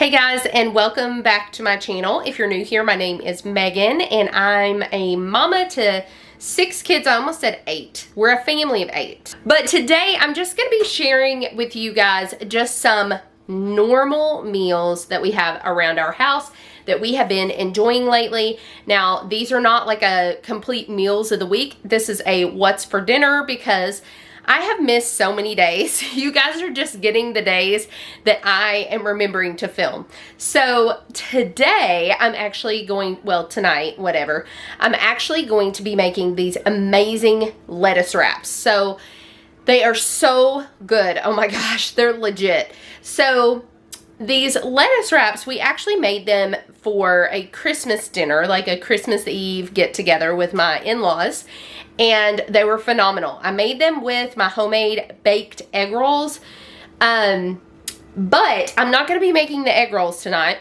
Hey guys, and welcome back to my channel. If you're new here, my name is Megan and I'm a mama to 6 kids. I almost said 8. We're a family of 8. But today I'm just going to be sharing with you guys just some normal meals that we have around our house that we have been enjoying lately. Now, these are not like a complete meals of the week. This is a what's for dinner because I have missed so many days. You guys are just getting the days that I am remembering to film. So today I'm actually tonight, whatever, I'm actually going to be making these amazing lettuce wraps. So they are so good. Oh my gosh, they're legit. So these lettuce wraps, we actually made them for a Christmas dinner, like a Christmas Eve get together with my in-laws. And they were phenomenal. I made them with my homemade baked egg rolls. But I'm not going to be making the egg rolls tonight.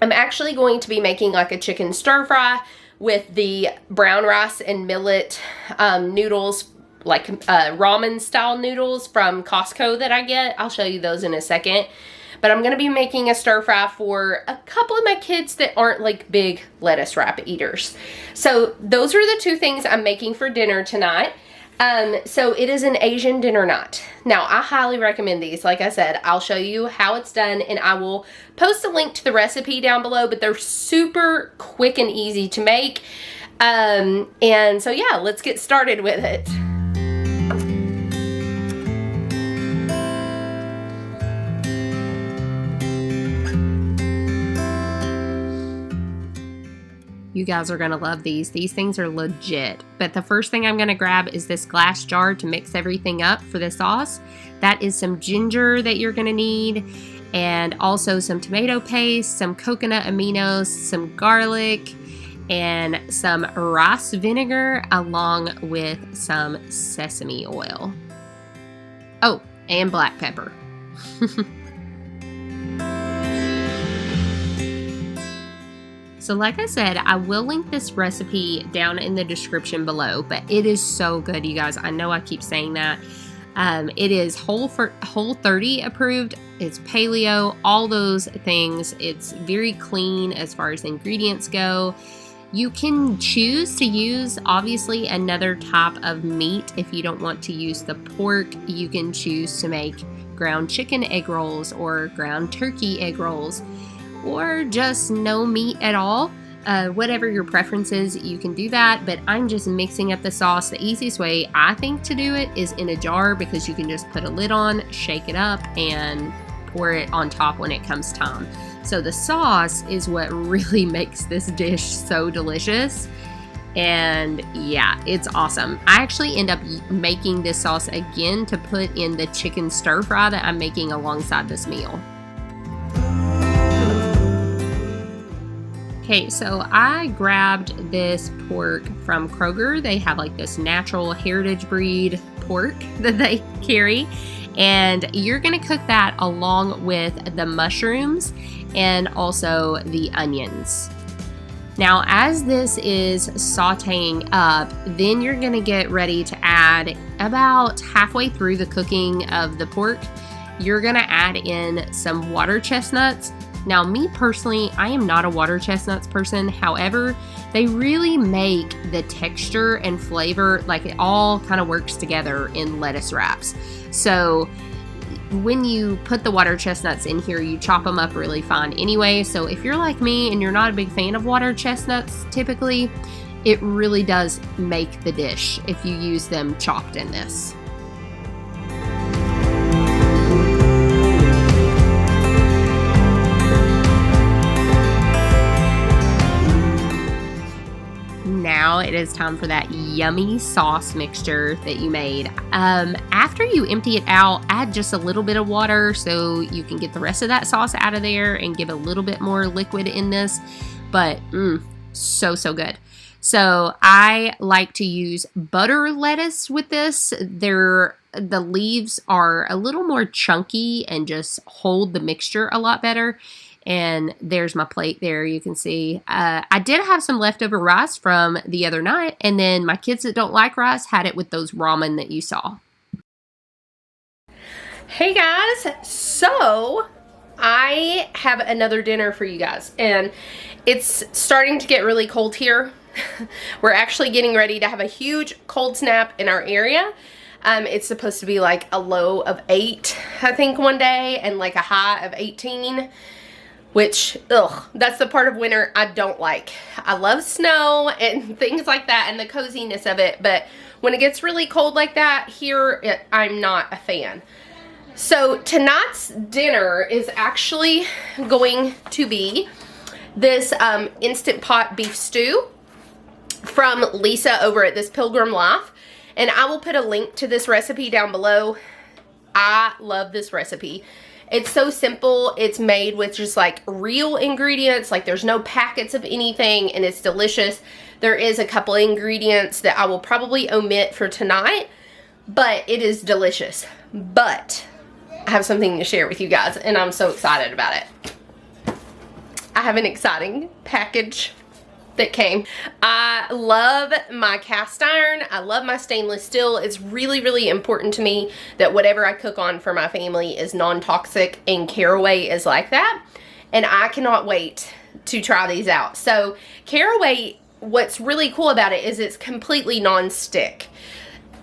I'm actually going to be making like a chicken stir fry with the brown rice and millet noodles, like ramen style noodles from Costco that I get. I'll show you those in a second. But I'm going to be making a stir fry for a couple of my kids that aren't like big lettuce wrap eaters. So those are the two things I'm making for dinner tonight. So it is an Asian dinner night. Now, I highly recommend these. Like I said, I'll show you how it's done and I will post a link to the recipe down below, but they're super quick and easy to make. And so yeah, let's get started with it. You guys are gonna love these. These things are legit. But the first thing I'm gonna grab is this glass jar to mix everything up for the sauce. That is some ginger that you're gonna need, and also some tomato paste, some coconut aminos, some garlic, and some rice vinegar, along with some sesame oil. Oh, and black pepper. So like I said, I will link this recipe down in the description below, but it is so good, you guys. I know I keep saying that. It is Whole30 approved. It's paleo, all those things. It's very clean as far as ingredients go. You can choose to use, obviously, another type of meat. If you don't want to use the pork, you can choose to make ground chicken egg rolls or ground turkey egg rolls, or just no meat at all. Whatever your preference is, you can do that, but I'm just mixing up the sauce. The easiest way I think to do it is in a jar, because you can just put a lid on, shake it up, and pour it on top when it comes time. So the sauce is what really makes this dish so delicious. And yeah, it's awesome. I actually end up making this sauce again to put in the chicken stir fry that I'm making alongside this meal. Okay, so I grabbed this pork from Kroger. They have like this natural heritage breed pork that they carry. And you're gonna cook that along with the mushrooms and also the onions. Now, as this is sauteing up, then you're gonna get ready to add, about halfway through the cooking of the pork, you're gonna add in some water chestnuts. Now, me personally, I am not a water chestnuts person. However, they really make the texture and flavor, like it all kind of works together in lettuce wraps. So when you put the water chestnuts in here, you chop them up really fine anyway. So if you're like me and you're not a big fan of water chestnuts typically, it really does make the dish if you use them chopped in this. Now it is time for that yummy sauce mixture that you made. After you empty it out, add just a little bit of water so you can get the rest of that sauce out of there and give a little bit more liquid in this. But so good. So I like to use butter lettuce with this. The leaves are a little more chunky and just hold the mixture a lot better. And there's my plate there, you can see. I did have some leftover rice from the other night, and then my kids that don't like rice had it with those ramen that you saw. Hey guys, so I have another dinner for you guys, and it's starting to get really cold here. We're actually getting ready to have a huge cold snap in our area. It's supposed to be like a low of 8, I think, one day, and like a high of 18, which, ugh, that's the part of winter I don't like. I love snow and things like that and the coziness of it, but when it gets really cold like that here, I'm not a fan. So tonight's dinner is actually going to be this Instant Pot beef stew from Lisa over at This Pilgrim Life. And I will put a link to this recipe down below. I love this recipe. It's so simple. It's made with just like real ingredients. Like there's no packets of anything, and it's delicious. There is a couple ingredients that I will probably omit for tonight, but it is delicious. But I have something to share with you guys, and I'm so excited about it. I have an exciting package that came. I love my cast iron. I love my stainless steel. It's really, really important to me that whatever I cook on for my family is non-toxic, and Caraway is like that. And I cannot wait to try these out. So Caraway, what's really cool about it is it's completely non-stick.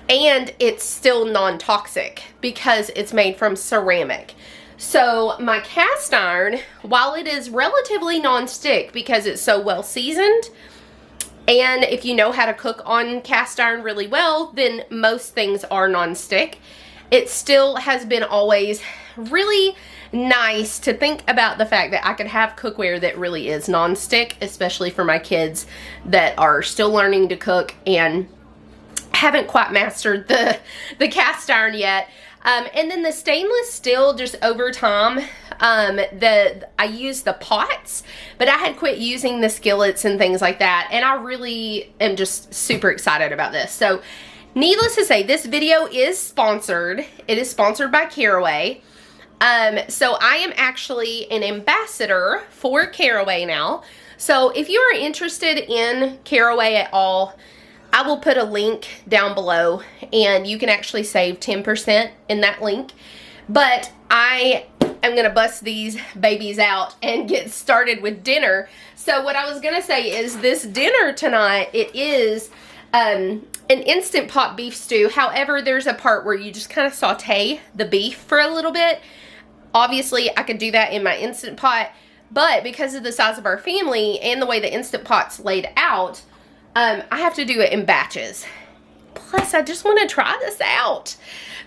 And it's still non-toxic because it's made from ceramic. So my cast iron, while it is relatively non-stick because it's so well seasoned, and if you know how to cook on cast iron really well, then most things are non-stick, it still has been always really nice to think about the fact that I could have cookware that really is non-stick, especially for my kids that are still learning to cook and haven't quite mastered the cast iron yet. And then the stainless steel, just over time, I used the pots, but I had quit using the skillets and things like that, and I really am just super excited about this. So needless to say, this video is sponsored. It is sponsored by Caraway. So I am actually an ambassador for Caraway now. So if you are interested in Caraway at all, I will put a link down below, and you can actually save 10% in that link. But I am going to bust these babies out and get started with dinner. So what I was going to say is this dinner tonight, it is an Instant Pot beef stew. However, there's a part where you just kind of saute the beef for a little bit. Obviously, I could do that in my Instant Pot, but because of the size of our family and the way the Instant Pot's laid out, I have to do it in batches. Plus, I just want to try this out.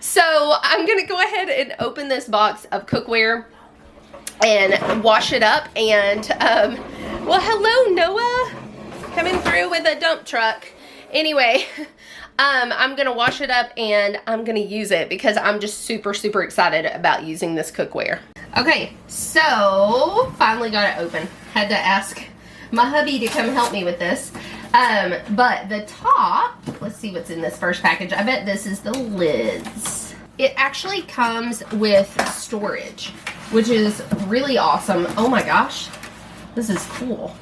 So I'm going to go ahead and open this box of cookware and wash it up. And, well, hello, Noah. Coming through with a dump truck. Anyway, I'm going to wash it up and I'm going to use it because I'm just super, super excited about using this cookware. Okay, so finally got it open. Had to ask my hubby to come help me with this. But the top, let's see what's in this first package. I bet this is the lids. It actually comes with storage, which is really awesome. Oh my gosh, this is cool.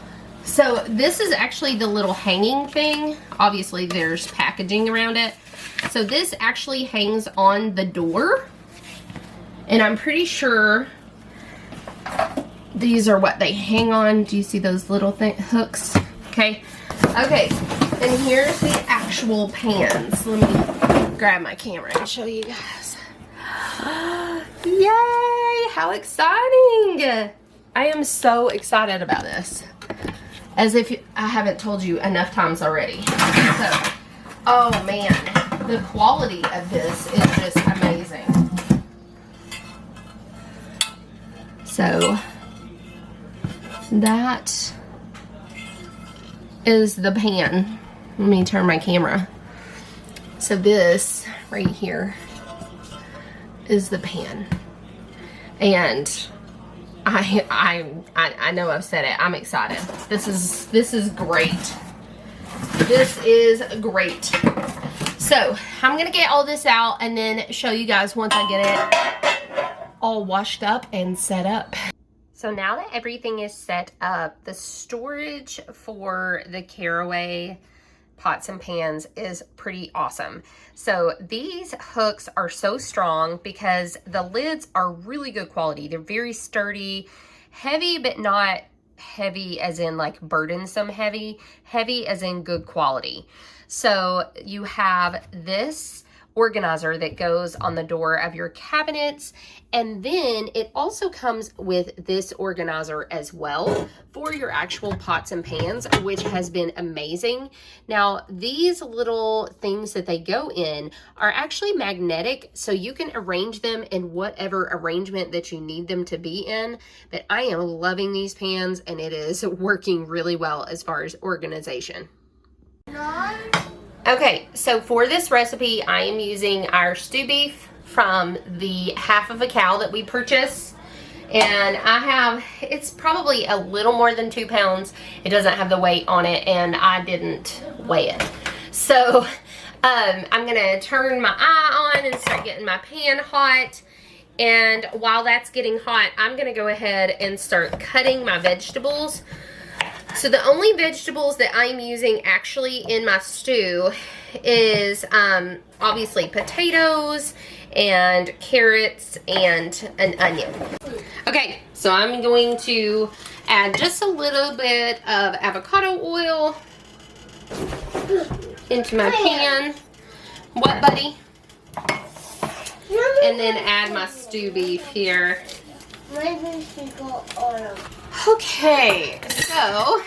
So this is actually the little hanging thing. Obviously there's packaging around it. So this actually hangs on the door. And I'm pretty sure these are what they hang on. Do you see those little hooks? Okay. Okay, and here's the actual pans. Let me grab my camera and show you guys. Yay! How exciting! I am so excited about this. As if I haven't told you enough times already. So, oh man, the quality of this is just amazing. So, that is the pan. Let me turn my camera. So this right here is the pan. And I know I've said it. I'm excited. This is great. This is great. So I'm gonna get all this out and then show you guys once I get it all washed up and set up. So now that everything is set up, the storage for the Caraway pots and pans is pretty awesome. So these hooks are so strong because the lids are really good quality. They're very sturdy, heavy, but not heavy as in like burdensome heavy, heavy as in good quality. So you have this organizer that goes on the door of your cabinets, and then it also comes with this organizer as well for your actual pots and pans, which has been amazing. Now these little things that they go in are actually magnetic, so you can arrange them in whatever arrangement that you need them to be in. But I am loving these pans, and it is working really well as far as organization. Okay, so for this recipe, I am using our stew beef from the half of a cow that we purchased. And I have, it's probably a little more than 2 pounds. It doesn't have the weight on it, and I didn't weigh it. So I'm gonna turn my eye on and start getting my pan hot. And while that's getting hot, I'm gonna go ahead and start cutting my vegetables. So the only vegetables that I'm using actually in my stew is obviously potatoes and carrots and an onion. Okay, so I'm going to add just a little bit of avocado oil into my pan. What, buddy? And then add my stew beef here. Okay, so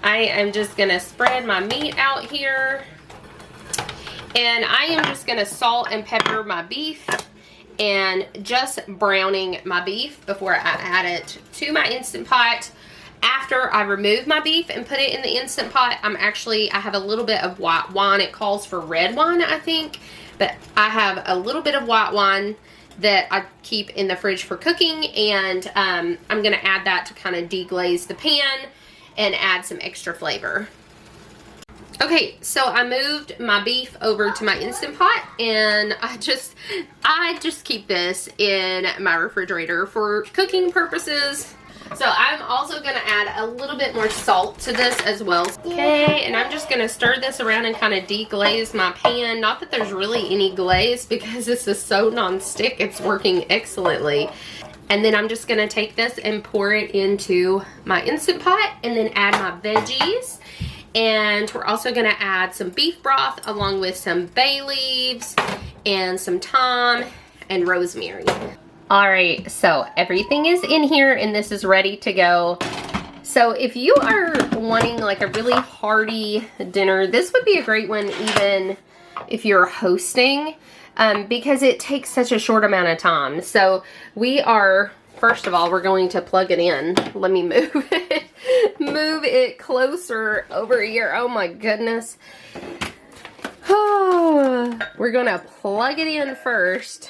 I am just gonna spread my meat out here, and I am just gonna salt and pepper my beef and just browning my beef before I add it to my Instant Pot. After I remove my beef and put it in the Instant Pot, I have a little bit of white wine. It calls for red wine, I think, but I have a little bit of white wine that I keep in the fridge for cooking, and I'm going to add that to kind of deglaze the pan and add some extra flavor. Okay, so I moved my beef over to my Instant Pot, and I just keep this in my refrigerator for cooking purposes. So I'm also going to add a little bit more salt to this as well. Okay, and I'm just going to stir this around and kind of deglaze my pan. Not that there's really any glaze because this is so non-stick. It's working excellently. And then I'm just going to take this and pour it into my Instant Pot and then add my veggies. And we're also going to add some beef broth along with some bay leaves and some thyme and rosemary. Alright, so everything is in here and this is ready to go. So if you are wanting like a really hearty dinner, this would be a great one even if you're hosting, because it takes such a short amount of time. So first of all, we're going to plug it in. Let me move it closer over here. Oh my goodness. We're going to plug it in first.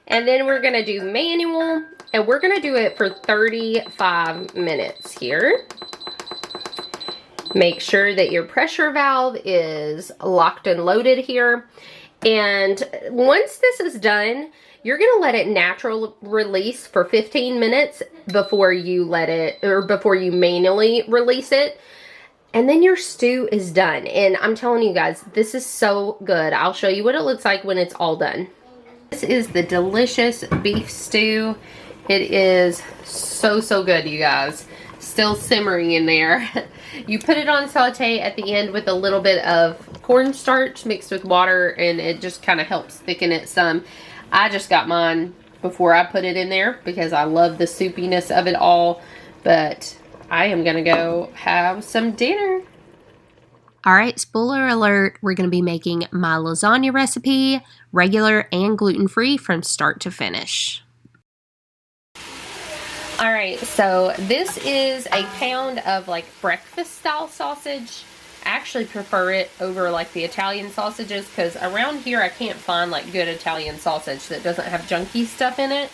And then we're going to do manual, and we're going to do it for 35 minutes here. Make sure that your pressure valve is locked and loaded here. And once this is done, you're going to let it natural release for 15 minutes before you manually release it. And then your stew is done. And I'm telling you guys, this is so good. I'll show you what it looks like when it's all done. This is the delicious beef stew. It is so, so good, you guys. Still simmering in there. You put it on saute at the end with a little bit of cornstarch mixed with water, and it just kind of helps thicken it some. I just got mine before I put it in there because I love the soupiness of it all. But I am going to go have some dinner. Alright, spoiler alert, we're going to be making my lasagna recipe, regular and gluten-free from start to finish. Alright, so this is a pound of like breakfast style sausage. I actually prefer it over like the Italian sausages because around here I can't find like good Italian sausage that doesn't have junky stuff in it.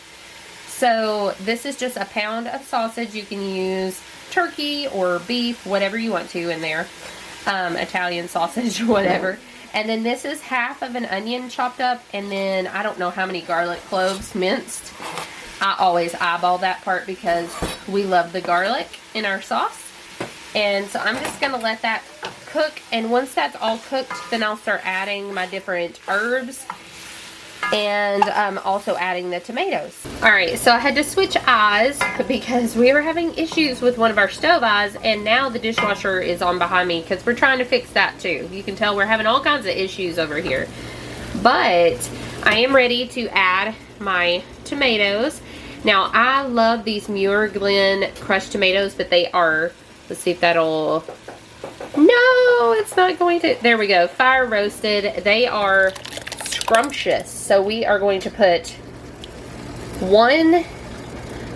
So this is just a pound of sausage. You can use turkey or beef, whatever you want to in there. Italian sausage, whatever. And then this is half of an onion chopped up, and then I don't know how many garlic cloves minced. I always eyeball that part because we love the garlic in our sauce. And so I'm just going to let that cook, and once that's all cooked, then I'll start adding my different herbs and also adding the tomatoes. Alright, so I had to switch eyes because we were having issues with one of our stove eyes, and now the dishwasher is on behind me because we're trying to fix that too. You can tell we're having all kinds of issues over here. But I am ready to add my tomatoes. Now, I love these Muir Glen crushed tomatoes, but they are, let's see if that'll, no, it's not going to, there we go, fire roasted. They are scrumptious. So we are going to put one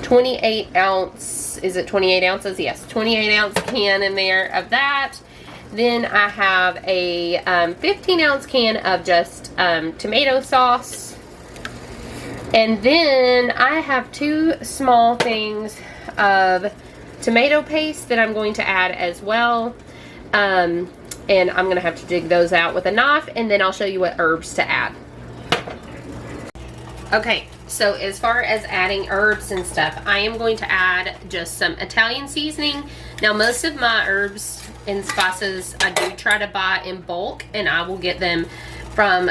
28 ounce, is it 28 ounces? Yes, 28 ounce can in there of that. Then I have a 15 ounce can of just tomato sauce. And then I have 2 small things of tomato paste that I'm going to add as well. And I'm going to have to dig those out with a knife, and then I'll show you what herbs to add. Okay, so as far as adding herbs and stuff, I am going to add just some Italian seasoning. Now, most of my herbs and spices I do try to buy in bulk, and I will get them from,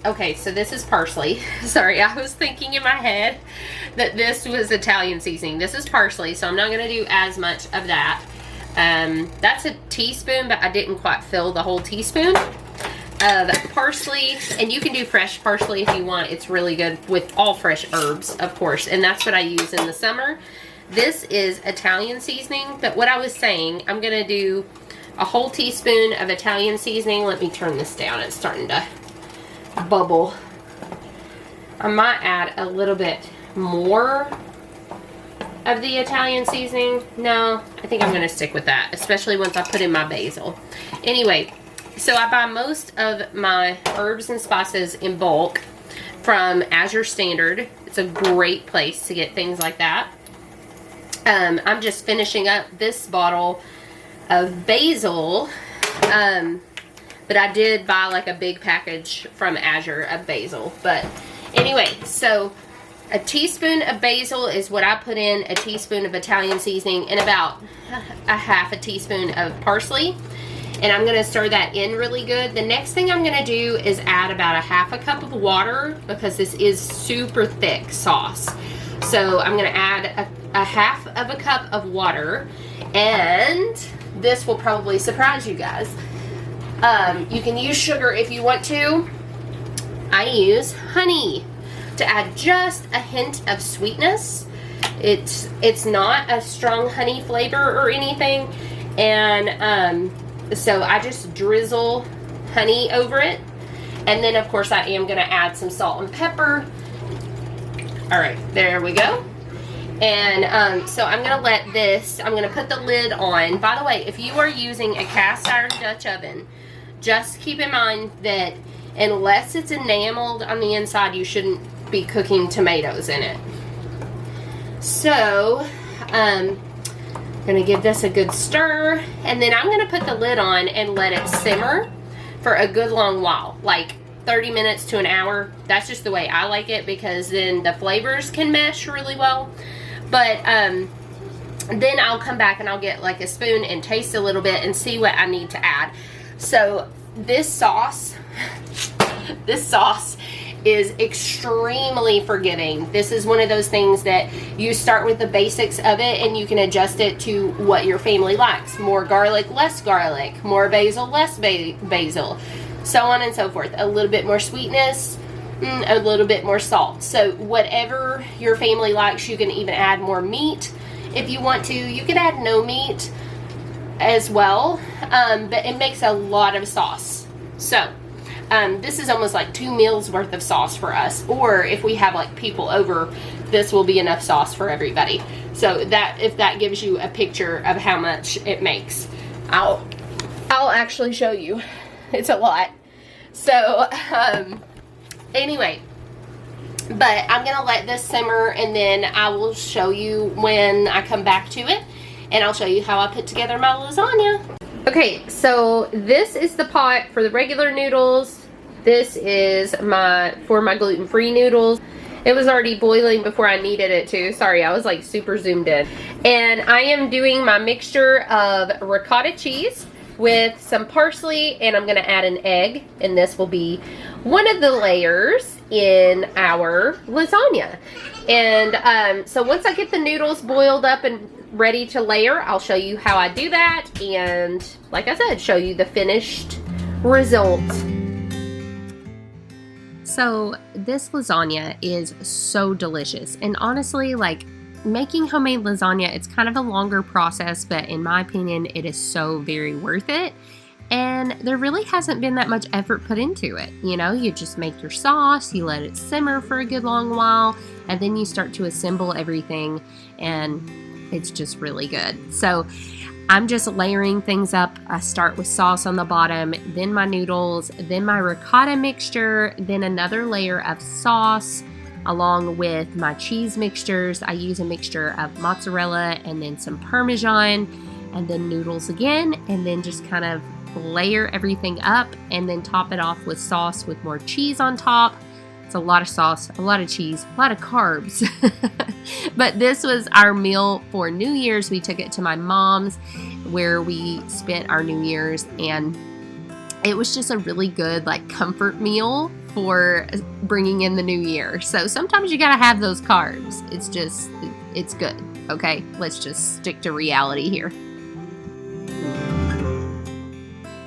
okay, so this is parsley. Sorry, I was thinking in my head that this was Italian seasoning. This is parsley, so I'm not going to do as much of that. That's a teaspoon, but I didn't quite fill the whole teaspoon of parsley. And you can do fresh parsley if you want. It's really good with all fresh herbs, of course, and that's what I use in the summer. This is Italian seasoning, but what I was saying, I'm going to do a whole teaspoon of Italian seasoning. Let me turn this down. It's starting to bubble. I might add a little bit more of the Italian seasoning. No, I think I'm going to stick with that, especially once I put in my basil. Anyway, so I buy most of my herbs and spices in bulk from Azure Standard. It's a great place to get things like that. I'm just finishing up this bottle of basil, but I did buy like a big package from Azure of basil. But anyway, so a teaspoon of basil is what I put in, a teaspoon of Italian seasoning, and about a half a teaspoon of parsley. And I'm going to stir that in really good. The next thing I'm going to do is add about a half a cup of water, because this is super thick sauce. So I'm going to add a half of a cup of water, and this will probably surprise you guys. You can use sugar if you want to. I use honey to add just a hint of sweetness. It's not a strong honey flavor or anything, and so I just drizzle honey over it. And then of course I am going to add some salt and pepper. Alright, there we go. And so I'm going to let this, I'm going to put the lid on. By the way, if you are using a cast iron Dutch oven, just keep in mind that unless it's enameled on the inside, you shouldn't be cooking tomatoes in it. So I'm going to give this a good stir, and then I'm going to put the lid on and let it simmer for a good long while, like 30 minutes to an hour. That's just the way I like it, because then the flavors can mesh really well. But then I'll come back and I'll get like a spoon and taste a little bit and see what I need to add. So this sauce is extremely forgiving. This is one of those things that you start with the basics of it, and you can adjust it to what your family likes. More garlic, less garlic. More basil, less basil. So on and so forth. A little bit more sweetness, a little bit more salt. So whatever your family likes, you can even add more meat if you want to. You can add no meat as well, but it makes a lot of sauce. So this is almost like 2 meals worth of sauce for us, or if we have like people over, this will be enough sauce for everybody. So that, if that gives you a picture of how much it makes, I'll actually show you. It's a lot. So anyway, but I'm gonna let this simmer, and then I will show you when I come back to it, and I'll show you how I put together my lasagna. Okay, so this is the pot for the regular noodles. This is for my gluten-free noodles. It was already boiling before I needed it to. Sorry, I was like super zoomed in. And I am doing my mixture of ricotta cheese. with some parsley, and I'm gonna add an egg, and this will be one of the layers in our lasagna. And so once I get the noodles boiled up and ready to layer, I'll show you how I do that, and like I said, show you the finished result. So this lasagna is so delicious, and honestly, like, making homemade lasagna, it's kind of a longer process, but in my opinion, it is so very worth it. And there really hasn't been that much effort put into it. You know, you just make your sauce, you let it simmer for a good long while, and then you start to assemble everything, and it's just really good. So I'm just layering things up. I start with sauce on the bottom, then my noodles, then my ricotta mixture, then another layer of sauce, along with my cheese mixtures. I use a mixture of mozzarella and then some Parmesan, and then noodles again, and then just kind of layer everything up and then top it off with sauce with more cheese on top. It's a lot of sauce, a lot of cheese, a lot of carbs. But this was our meal for New Year's. We took it to my mom's where we spent our New Year's, and it was just a really good, like, comfort meal for bringing in the new year. So sometimes you gotta have those carbs. It's good. Okay, let's just stick to reality here.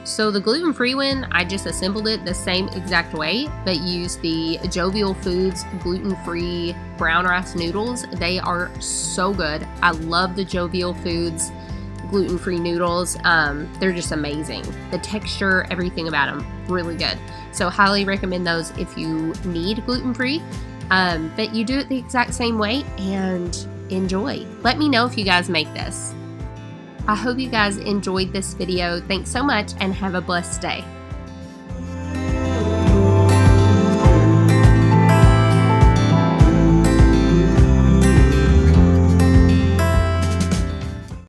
So the gluten-free one, I just assembled it the same exact way, but used the Jovial Foods gluten-free brown rice noodles. They are so good. I love the Jovial Foods gluten-free noodles. They're just amazing. The texture, everything about them, really good. So highly recommend those if you need gluten-free. But you do it the exact same way and enjoy. Let me know if you guys make this. I hope you guys enjoyed this video. Thanks so much and have a blessed day.